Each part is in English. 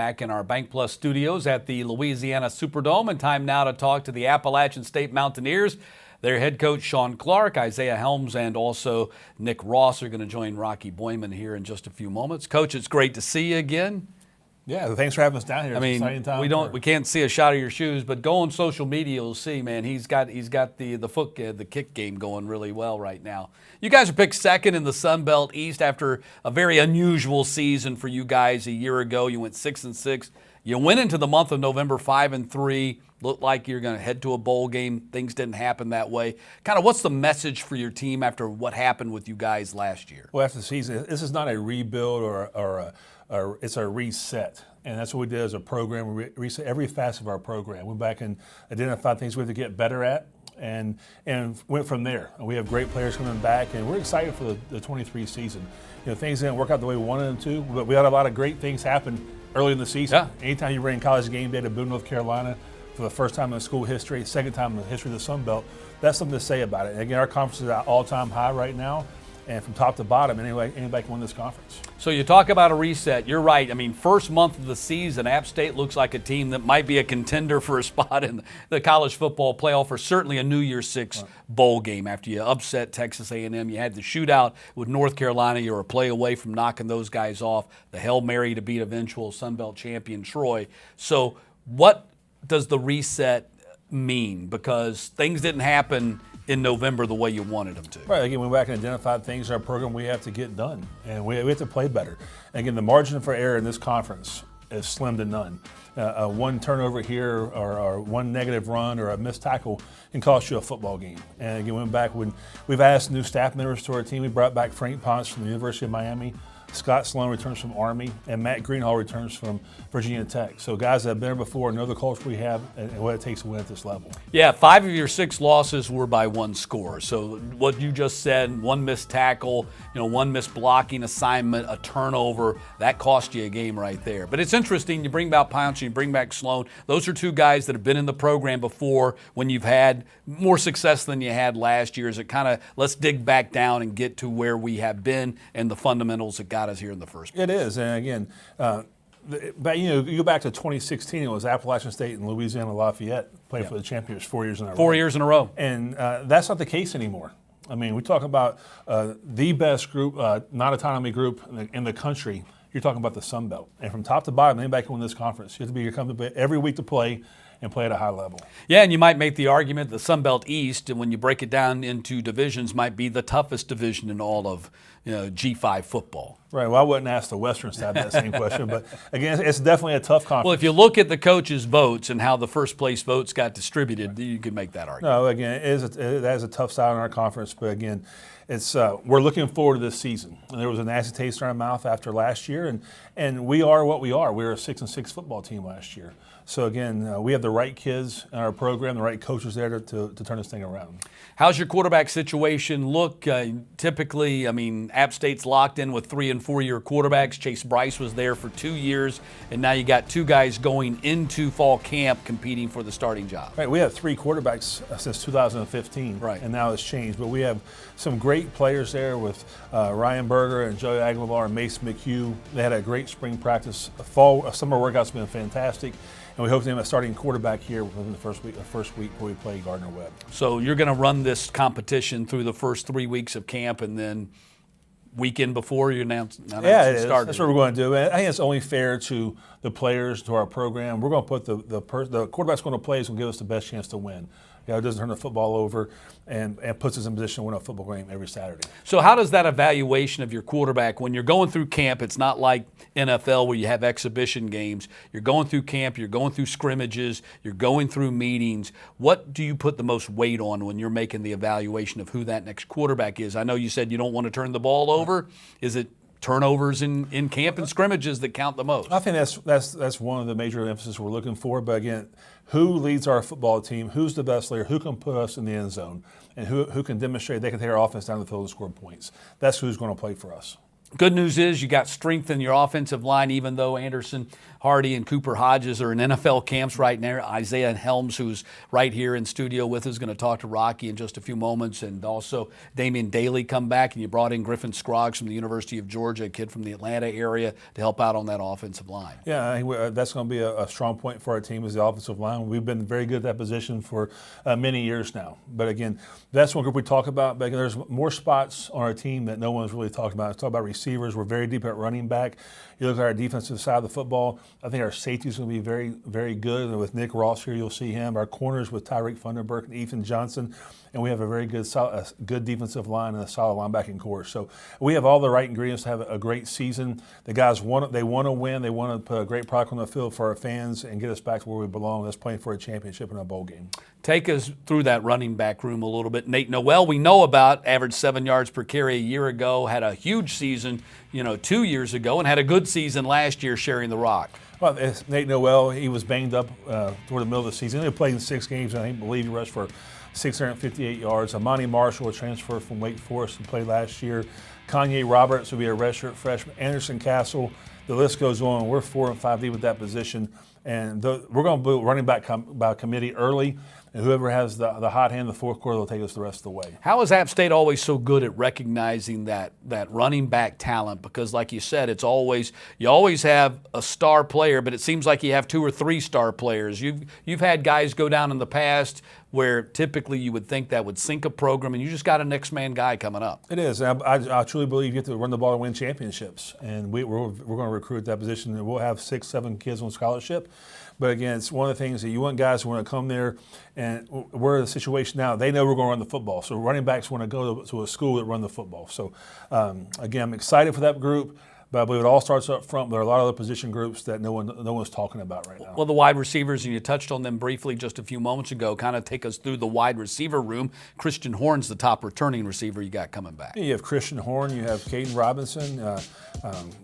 Back in our Bank Plus studios at the Louisiana Superdome, and time now to talk to the Appalachian State Mountaineers. Their head coach, Sean Clark, Isaiah Helms, and also Nick Ross are going to join Rocky Boyman here in just a few moments. Coach, it's great to see you again. Yeah, thanks for having us down here. I mean, we can't see a shot of your shoes, but go on social media, you'll see, man, he's got the kick game going really well right now. You guys are picked second in the Sun Belt East after a very unusual season for you guys a year ago. You went 6-6. You went into the month of November 5-3. Looked like you're going to head to a bowl game. Things didn't happen that way. Kind of what's the message for your team after what happened with you guys last year? Well, after the season, this is not a rebuild or it's a reset. And that's what we did as a program. We reset every facet of our program. Went back and identified things we had to get better at and went from there. And we have great players coming back, and we're excited for the 23 season. You know, things didn't work out the way we wanted them to, but we had a lot of great things happen early in the season. Yeah. Anytime you bring college game day to Boone, North Carolina, for the first time in school history, second time in the history of the Sun Belt, that's something to say about it. And again, our conference is at all-time high right now, and from top to bottom, anybody can win this conference. So you talk about a reset. You're right. I mean, first month of the season, App State looks like a team that might be a contender for a spot in the college football playoff, or certainly a New Year's Six bowl game. After you upset Texas A&M, you had the shootout with North Carolina. You were a play away from knocking those guys off. The Hail Mary to beat eventual Sun Belt champion Troy. So what does the reset mean? Because things didn't happen in November the way you wanted them to. Right. Again, we went back and identified things in our program we have to get done, and we have to play better. And again, the margin for error in this conference is slim to none. One turnover here or one negative run or a missed tackle can cost you a football game. And again, we went back when we've asked new staff members to our team. We brought back Frank Ponce from the University of Miami. Scott Sloan returns from Army, and Matt Greenhall returns from Virginia Tech. So guys that have been there before know the culture we have and what it takes to win at this level. Yeah, 5 of your 6 losses were by one score. So what you just said, one missed tackle, one missed blocking assignment, a turnover, that cost you a game right there. But it's interesting, you bring back Ponce, you bring back Sloan. Those are two guys that have been in the program before when you've had more success than you had last year. Is it kind of, let's dig back down and get to where we have been and the fundamentals that got us here in the first place. It is, and again, but you go back to 2016. It was Appalachian State and Louisiana Lafayette played for the champions 4 years in a row. 4 years in a row, and that's not the case anymore. I mean, we talk about the best group, non-autonomy group in the country. You're talking about the Sun Belt, and from top to bottom, anybody can win this conference. You have to come to every week to play and play at a high level. Yeah, and you might make the argument the Sun Belt East, and when you break it down into divisions, might be the toughest division in all of G5 football. Right. Well, I wouldn't ask the Western side that same question, but again, it's definitely a tough conference. Well, if you look at the coaches' votes and how the first place votes got distributed, you can make that argument. No, again, that is a tough side in our conference, but again, it's we're looking forward to this season. And there was a nasty taste in our mouth after last year, and we are what we are. We were a 6-6 football team last year. So again, we have the right kids in our program, the right coaches there to turn this thing around. How's your quarterback situation look? Typically, I mean, App State's locked in with 3- and 4-year quarterbacks. Chase Bryce was there for 2 years, and now you got 2 guys going into fall camp competing for the starting job. Right, we have 3 quarterbacks since 2015, right, and now it's changed. But we have some great players there with Ryan Berger and Joey Aguilar and Mace McHugh. They had a great spring practice. Summer workouts have been fantastic. And we hope to have a starting quarterback here within the first week before we play Gardner-Webb. So you're going to run this competition through the first 3 weeks of camp, and then weekend before you announce it is. Started. That's what we're going to do. And I think it's only fair to the players, to our program. We're going to put the quarterback's going to play is going to give us the best chance to win. It doesn't turn the football over and puts us in position to win a football game every Saturday. So how does that evaluation of your quarterback, when you're going through camp, it's not like NFL where you have exhibition games. You're going through camp, you're going through scrimmages, you're going through meetings. What do you put the most weight on when you're making the evaluation of who that next quarterback is? I know you said you don't want to turn the ball over. Is it turnovers in camp and scrimmages that count the most? I think that's one of the major emphasis we're looking for. But again, who leads our football team? Who's the best player? Who can put us in the end zone? And who can demonstrate they can take our offense down the field and score points? That's who's going to play for us. Good news is you got strength in your offensive line, even though Anderson, Hardy, and Cooper Hodges are in NFL camps right now. Isaiah Helms, who's right here in studio with us, is going to talk to Rocky in just a few moments. And also Damian Daly come back, and you brought in Griffin Scroggs from the University of Georgia, a kid from the Atlanta area, to help out on that offensive line. Yeah, I think that's going to be a strong point for our team is the offensive line. We've been very good at that position for many years now. But again, that's one group we talk about. But again, there's more spots on our team that no one's really talked about. Let's talk about receivers. We're very deep at running back. You look at our defensive side of the football, I think our safety is going to be very, very good. And with Nick Ross here, you'll see him. Our corners with Tyreek Funderburk and Ethan Johnson. And we have a very good, good defensive line and a solid linebacking core. So we have all the right ingredients to have a great season. The guys want to win. They want to put a great product on the field for our fans and get us back to where we belong. That's playing for a championship in a bowl game. Take us through that running back room a little bit. Nate Noel, we know about, averaged 7 yards per carry a year ago, had a huge season, 2 years ago, and had a good season last year sharing the rock. Well, it's Nate Noel, he was banged up toward the middle of the season. He played in 6 games, and I believe he rushed for 658 yards. Amani Marshall, a transfer from Wake Forest, who played last year. Kanye Roberts will be a redshirt freshman. Anderson Castle, the list goes on. We're 4 and 5 deep with that position. And we're going to be running back by committee early. And whoever has the hot hand in the fourth quarter will take us the rest of the way. How is App State always so good at recognizing that running back talent? Because like you said, you always have a star player, but it seems like you have 2 or 3 star players. You've had guys go down in the past where typically you would think that would sink a program, and you just got a next man guy coming up. It is. I truly believe you get to run the ball and win championships, and we're going to recruit that position, and we'll have 6, 7 kids on scholarship. But again, it's one of the things that you want guys who want to come there, and we're in a situation now, they know we're going to run the football. So running backs want to go to a school that run the football. So again, I'm excited for that group. But I believe it all starts up front. There are a lot of other position groups that no one's talking about right now. Well, the wide receivers, and you touched on them briefly just a few moments ago, kind of take us through the wide receiver room. Christian Horn's the top returning receiver you got coming back. You have Christian Horn, you have Caden Robinson,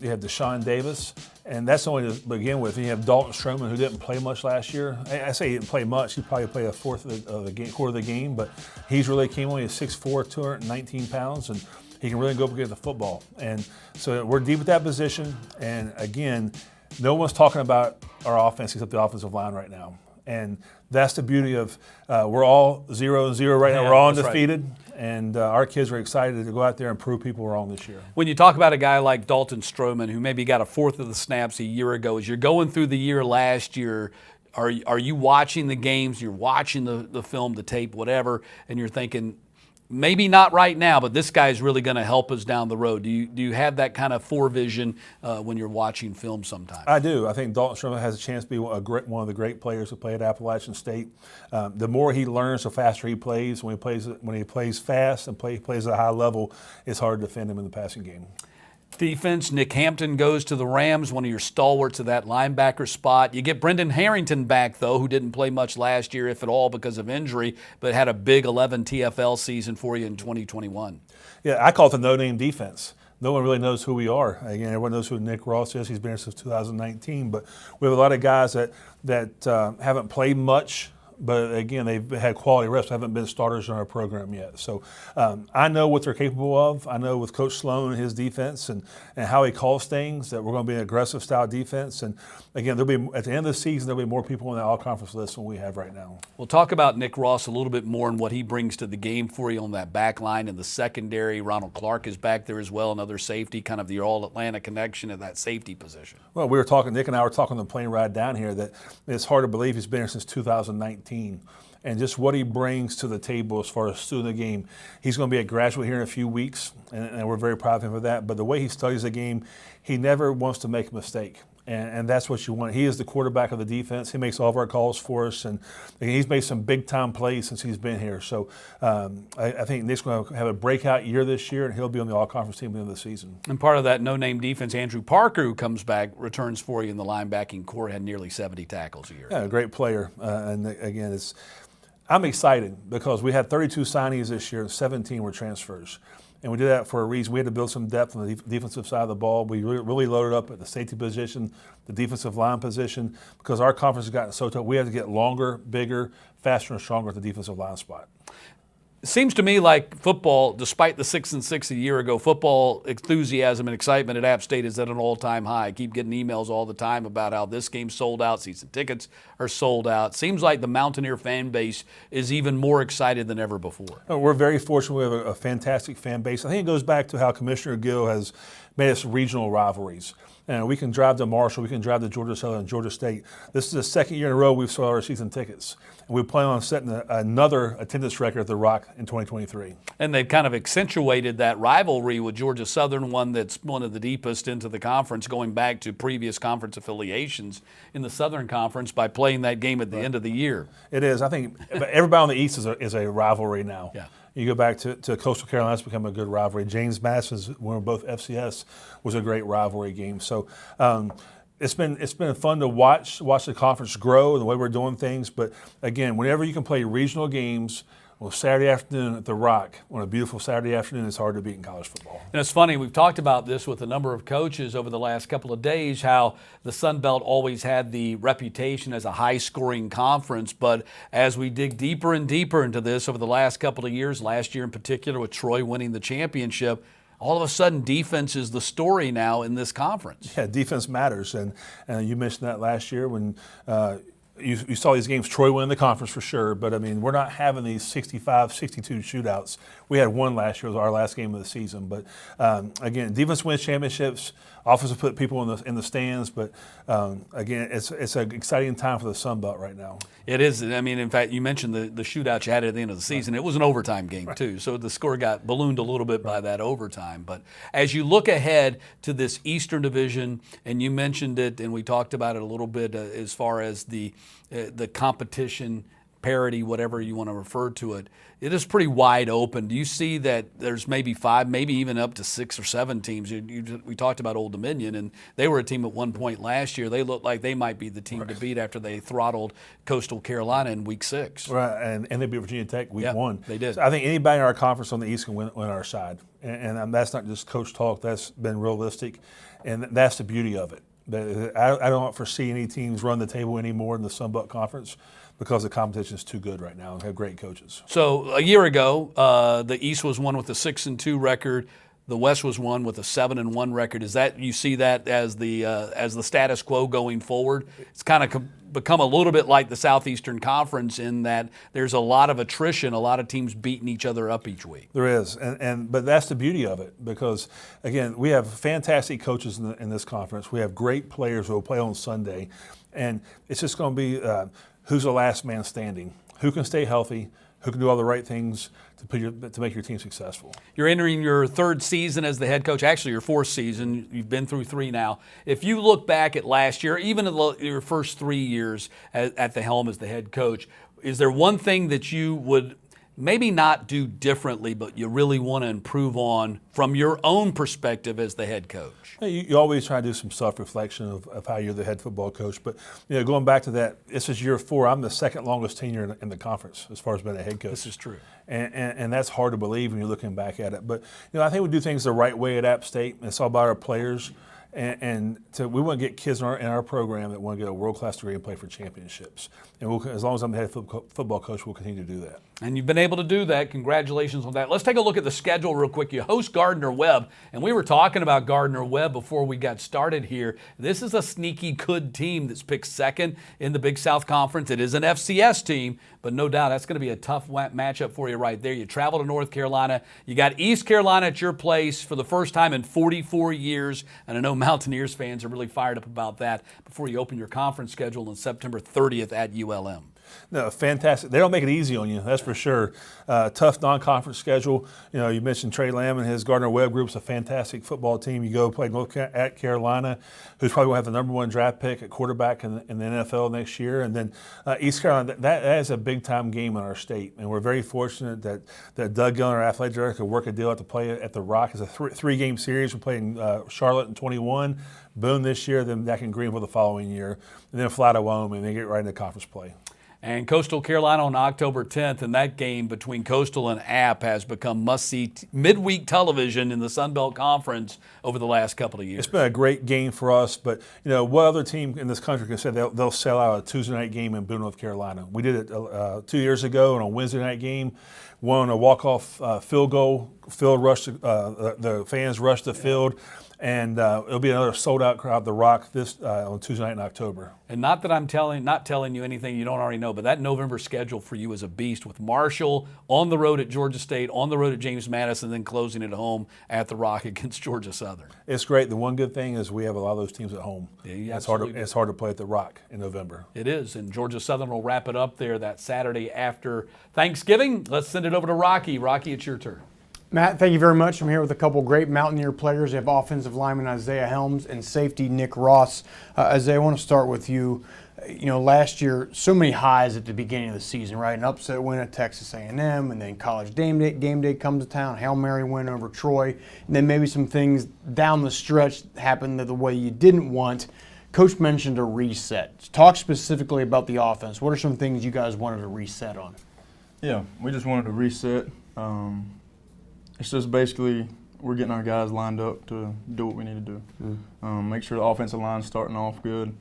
you have Deshaun Davis, and that's only to begin with. You have Dalton Stroman, who didn't play much last year. I say he didn't play much. He probably played a fourth of the quarter of the game, but he's really came on. He's 6'4", 219 pounds, and he can really go up and get the football. And so we're deep at that position. And again, no one's talking about our offense except the offensive line right now. And that's the beauty of we're all 0-0 right now. We're all undefeated. Right. And our kids are excited to go out there and prove people wrong this year. When you talk about a guy like Dalton Stroman, who maybe got a fourth of the snaps a year ago, as you're going through the year last year, are you watching the games, you're watching the film, the tape, whatever, and you're thinking, maybe not right now, but this guy's really going to help us down the road. Do you have that kind of forevision when you're watching film sometimes? I do. I think Dalton Stroman has a chance to be one of the great players who play at Appalachian State. The more he learns, the faster he plays. When he plays fast and plays at a high level, it's hard to defend him in the passing game. Defense, Nick Hampton goes to the Rams, one of your stalwarts of that linebacker spot. You get Brendan Harrington back, though, who didn't play much last year, if at all, because of injury, but had a big 11 TFL season for you in 2021. Yeah, I call it the no-name defense. No one really knows who we are. Again, everyone knows who Nick Ross is. He's been here since 2019, but we have a lot of guys that haven't played much. But again, they've had quality reps, haven't been starters in our program yet. So I know what they're capable of. I know with Coach Sloan and his defense and how he calls things that we're going to be an aggressive style defense. And again, at the end of the season, there'll be more people on the all-conference list than we have right now. We'll talk about Nick Ross a little bit more and what he brings to the game for you on that back line and the secondary. Ronald Clark is back there as well, another safety, kind of the all-Atlanta connection at that safety position. Well, Nick and I were talking on the plane ride down here that it's hard to believe he's been here since 2019. And just what he brings to the table as far as student of the game. He's going to be a graduate here in a few weeks, and we're very proud of him for that. But the way he studies the game, he never wants to make a mistake. And that's what you want. He is the quarterback of the defense. He makes all of our calls for us, and he's made some big-time plays since he's been here. So I think Nick's going to have a breakout year this year, and he'll be on the all-conference team at the end of the season. And part of that no-name defense, Andrew Parker, who comes back, returns for you in the linebacking core, had nearly 70 tackles a year. Yeah, a great player. And again, I'm excited because we had 32 signees this year, and 17 were transfers. And we did that for a reason. We had to build some depth on the defensive side of the ball. We really loaded up at the safety position, the defensive line position, because our conference has gotten so tough. We had to get longer, bigger, faster, and stronger at the defensive line spot. It seems to me like football, despite the 6-6 a year ago, football enthusiasm and excitement at App State is at an all-time high. I keep getting emails all the time about how this game's sold out, season tickets are sold out. Seems like the Mountaineer fan base is even more excited than ever before. We're very fortunate. We have a fantastic fan base. I think it goes back to how Commissioner Gill has made us regional rivalries. And we can drive to Marshall, we can drive to Georgia Southern and Georgia State. This is the second year in a row we've sold our season tickets. And we plan on setting another attendance record at the Rock in 2023. And they've kind of accentuated that rivalry with Georgia Southern, one that's one of the deepest into the conference, going back to previous conference affiliations in the Southern Conference by playing that game at the end of the year. It is. I think everybody on the East is a rivalry now. Yeah. You go back to Coastal Carolina, it's become a good rivalry. James Madison's, when we're both FCS, was a great rivalry game. So it's been fun to watch the conference grow and the way we're doing things. But again, whenever you can play regional games, well, Saturday afternoon at the Rock, on a beautiful Saturday afternoon, it's hard to beat in college football. And it's funny, we've talked about this with a number of coaches over the last couple of days, how the Sun Belt always had the reputation as a high-scoring conference. But as we dig deeper and deeper into this over the last couple of years, last year in particular with Troy winning the championship, all of a sudden defense is the story now in this conference. Yeah, defense matters. And you mentioned that last year when you saw these games, Troy win the conference for sure, but I mean, we're not having these 65, 62 shootouts. We had one last year, it was our last game of the season. But again, defense wins championships, offense will put people in the stands, but again, it's an exciting time for the Sun Belt right now. It is. I mean, in fact, you mentioned the shootout you had at the end of the season. It was an overtime game, too, so the score got ballooned a little bit by that overtime. But as you look ahead to this Eastern Division, and you mentioned it, and we talked about it a little bit as far as the competition, parity, whatever you want to refer to it, it is pretty wide open. Do you see that there's maybe 5, maybe even up to 6 or 7 teams? We talked about Old Dominion, and they were a team at one point last year. They looked like they might be the team to beat after they throttled Coastal Carolina in Week 6. Right, and they beat Virginia Tech Week 1. They did. So I think anybody in our conference on the East can win our side. And that's not just coach talk. That's been realistic, and that's the beauty of it. I don't foresee any teams run the table anymore in the Sun Belt Conference because the competition is too good right now and have great coaches. So a year ago, the East was won with a 6-2 record. The West was won with a 7-1 record. Is that, you see that as the status quo going forward? It's kind of become a little bit like the Southeastern Conference in that there's a lot of attrition, a lot of teams beating each other up each week. There is, but that's the beauty of it because, again, we have fantastic coaches in this conference. We have great players who will play on Sunday, and it's just going to be who's the last man standing, who can stay healthy, who can do all the right things to make your team successful. You're entering your 3rd season as the head coach, actually your 4th season. You've been through 3 now. If you look back at last year, even your first 3 years at the helm as the head coach, is there one thing that you would maybe not do differently, but you really want to improve on from your own perspective as the head coach? You always try to do some self-reflection of how you're the head football coach. But going back to that, this is year 4. I'm the 2nd longest tenure in the conference as far as being a head coach. This is true. And that's hard to believe when you're looking back at it. But I think we do things the right way at App State. It's all about our players. And we want to get kids in our program that want to get a world-class degree and play for championships. And as long as I'm the head football coach, we'll continue to do that. And you've been able to do that. Congratulations on that. Let's take a look at the schedule real quick. You host Gardner-Webb, and we were talking about Gardner-Webb before we got started here. This is a sneaky good team that's picked 2nd in the Big South Conference. It is an FCS team, but no doubt that's going to be a tough matchup for you right there. You travel to North Carolina. You got East Carolina at your place for the first time in 44 years, and I know Mountaineers fans are really fired up about that before you open your conference schedule on September 30th at ULM. No, fantastic. They don't make it easy on you, that's for sure. Tough non-conference schedule. You mentioned Trey Lamb and his Gardner-Webb group's a fantastic football team. You go play at Carolina, who's probably going to have the #1 draft pick at quarterback in the NFL next year. And then East Carolina, that is a big-time game in our state. And we're very fortunate that Doug Gillen, our athletic director, could work a deal to play at the Rock. It's a 3-game series. We're playing Charlotte in 21, Boone this year, then back in Greenville the following year, and then fly to Wyoming, and then get right into conference play. And Coastal Carolina on October 10th, and that game between Coastal and App has become must-see midweek television in the Sun Belt Conference over the last couple of years. It's been a great game for us, but what other team in this country can say they'll sell out a Tuesday night game in Boone, North Carolina? We did it 2 years ago on a Wednesday night game. Won a walk-off field goal. Field rushed. The fans rushed the field. And it'll be another sold-out crowd, The Rock, this on Tuesday night in October. And not that I'm not telling you anything you don't already know, but that November schedule for you is a beast with Marshall on the road at Georgia State, on the road at James Madison, then closing at home at The Rock against Georgia Southern. It's great. The one good thing is we have a lot of those teams at home. Yeah, it's hard to play at The Rock in November. It is, and Georgia Southern will wrap it up there that Saturday after Thanksgiving. Let's send it over to Rocky. Rocky, it's your turn. Matt, thank you very much. I'm here with a couple great Mountaineer players. You have offensive lineman Isaiah Helms and safety Nick Ross. Isaiah, I want to start with you. Last year, so many highs at the beginning of the season, right? An upset win at Texas A&M, and then College game day comes to town, Hail Mary win over Troy, and then maybe some things down the stretch happened the way you didn't want. Coach mentioned a reset. Talk specifically about the offense. What are some things you guys wanted to reset on? Yeah, we just wanted to reset. It's just basically we're getting our guys lined up to do what we need to do. Make sure the offensive line's starting off good.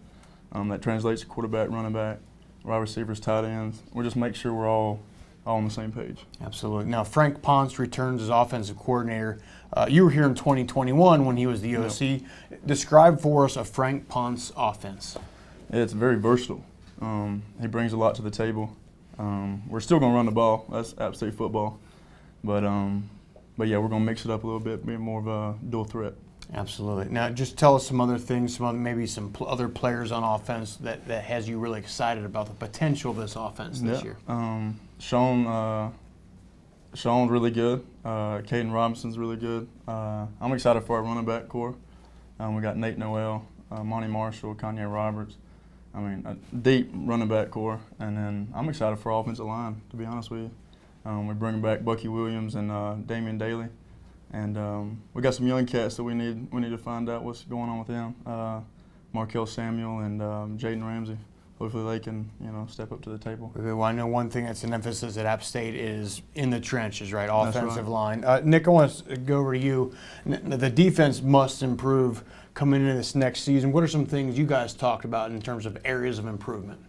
That translates to quarterback, running back, wide receivers, tight ends. We're just make sure we're all on the same page. Absolutely. Now, Frank Ponce returns as offensive coordinator. You were here in 2021 when he was the OC. Yep. Describe for us a Frank Ponce offense. It's very versatile. He brings a lot to the table. We're still going to run the ball. That's App State football. But yeah, we're going to mix it up a little bit, be more of a dual threat. Absolutely. Now, just tell us some other things, maybe some other players on offense that has you really excited about the potential of this offense this year. Sean's really good. Caden Robinson's really good. I'm excited for our running back core. We got Nate Noel, Monty Marshall, Kanye Roberts. I mean, a deep running back core. And then I'm excited for our offensive line, to be honest with you. We're bringing back Bucky Williams and Damian Daly, and we got some young cats that we need to find out what's going on with them. Markel Samuel and Jaden Ramsey. Hopefully they can step up to the table. Well, I know one thing that's an emphasis at App State is in the trenches, right? Offensive line. Nick, I want to go over to you. The defense must improve coming into this next season. What are some things you guys talked about in terms of areas of improvement?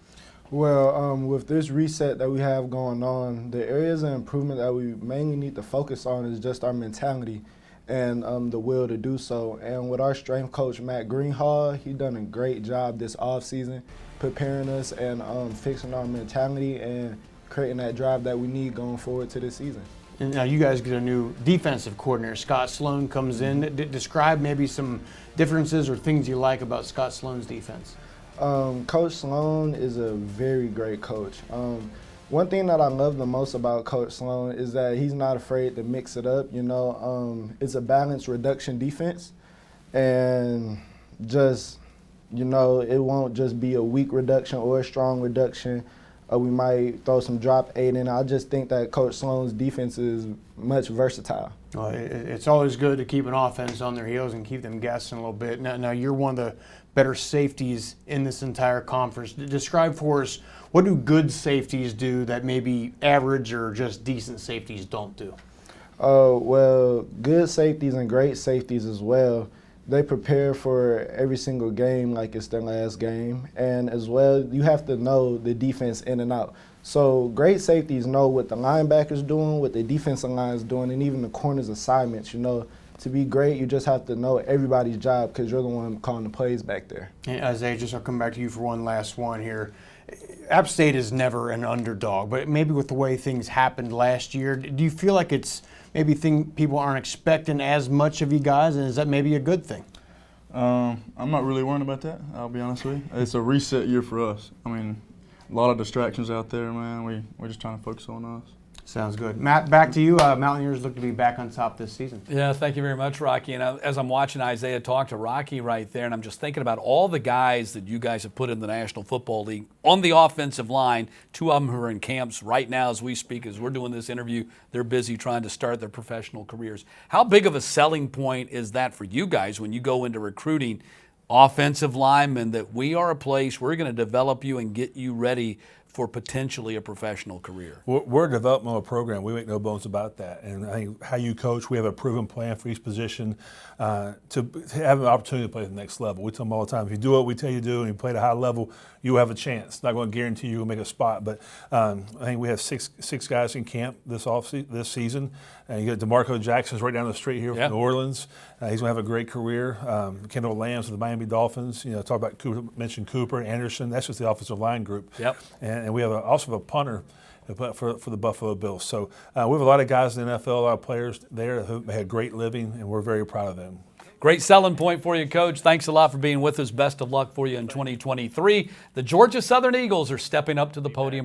Well, with this reset that we have going on, the areas of improvement that we mainly need to focus on is just our mentality and the will to do so. And with our strength coach, Matt Greenhall, he done a great job this offseason preparing us and fixing our mentality and creating that drive that we need going forward to this season. And now you guys get a new defensive coordinator. Scott Sloan comes in. Describe maybe some differences or things you like about Scott Sloan's defense. Coach Sloan is a very great coach. One thing that I love the most about Coach Sloan is that he's not afraid to mix it up. It's a balanced reduction defense, and just it won't just be a weak reduction or a strong reduction. We might throw some drop eight in. I just think that Coach Sloan's defense is much versatile. Well, it's always good to keep an offense on their heels and keep them guessing a little bit. Now you're one of the better safeties in this entire conference. Describe for us, what do good safeties do that maybe average or just decent safeties don't do? Well, good safeties and great safeties as well, they prepare for every single game like it's their last game. And as well, you have to know the defense in and out. So great safeties know what the linebackers doing, what the defensive line is doing, and even the corners' assignments. To be great, you just have to know everybody's job because you're the one calling the plays back there. And Isaiah, I'll come back to you for one last one here. App State is never an underdog, but maybe with the way things happened last year, do you feel like it's maybe people aren't expecting as much of you guys, and is that maybe a good thing? I'm not really worried about that, I'll be honest with you. It's a reset year for us. I mean, a lot of distractions out there, man. We're just trying to focus on us. Sounds good. Matt, back to you. Mountaineers look to be back on top this season. Yeah, thank you very much, Rocky. And as I'm watching Isaiah talk to Rocky right there, and I'm just thinking about all the guys that you guys have put in the National Football League on the offensive line, two of them who are in camps right now as we speak, as we're doing this interview. They're busy trying to start their professional careers. How big of a selling point is that for you guys when you go into recruiting offensive linemen, that we are a place we're going to develop you and get you ready for potentially a professional career. We're a developmental program. We make no bones about that. And I think how you coach, we have a proven plan for each position to have an opportunity to play at the next level. We tell them all the time, if you do what we tell you to do and you play at a high level, you have a chance. Not going to guarantee you'll make a spot, but I think we have six guys in camp this season. And you got DeMarco Jackson's right down the street here from New Orleans. He's going to have a great career. Kendall Lambs with the Miami Dolphins. Talk about Cooper, mentioned Cooper, Anderson. That's just the offensive line group. Yep. And we have also have a punter for the Buffalo Bills. So we have a lot of guys in the NFL, a lot of players there who had great living, and we're very proud of them. Great selling point for you, Coach. Thanks a lot for being with us. Best of luck for you in 2023. The Georgia Southern Eagles are stepping up to the podium.